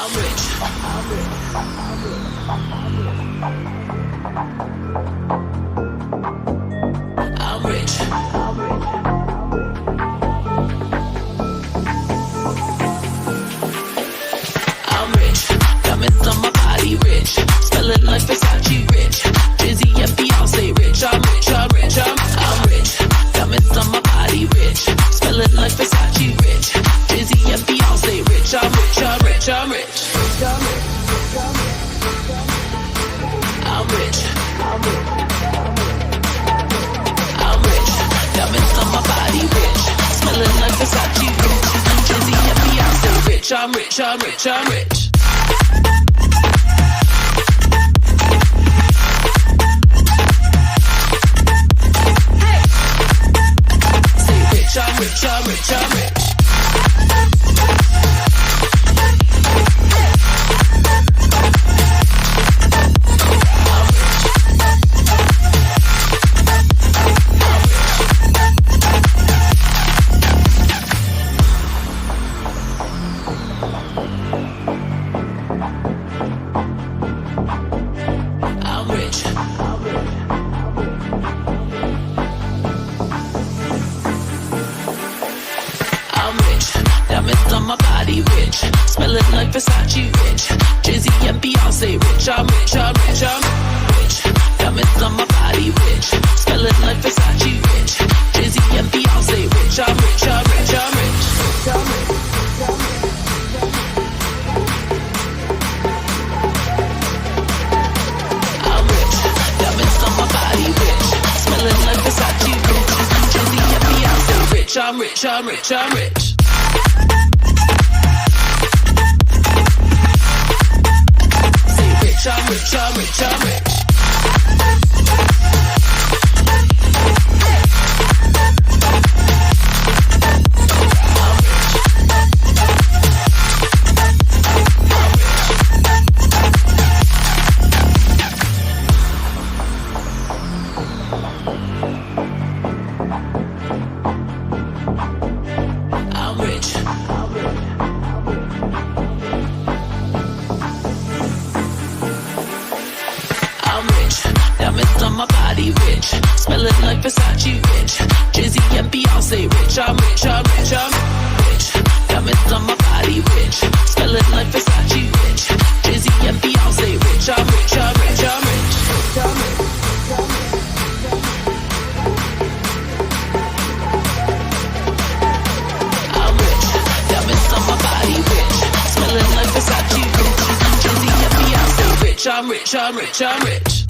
I'm rich, I'm rich, I'm rich. Hey. Say rich, I'm rich, I'm rich, I'm rich. Versace rich, Jay-Z and Beyonce rich. I'm rich, I'm rich, I'm rich. Diamonds on my body rich, smelling like Versace rich, Jay-Z and Beyonce rich. I'm rich, I'm rich, I'm rich. I'm rich, diamonds on my body rich, smelling like Versace rich, Jay-Z and Beyonce rich. I'm rich, I'm rich, I'm rich. I'm rich, I'm rich, I'm rich. Versace rich, Jay-Z and Beyonce rich. I'm rich, I'm rich, I'm rich. Diamonds on my body rich, smelling like Versace rich, Jay-Z and Beyonce rich. I'm rich, I'm rich, I'm rich. I'm rich, diamonds on my body rich, smelling like Versace rich, Jay-Z and Beyonce rich. I'm rich, I'm rich, I'm rich.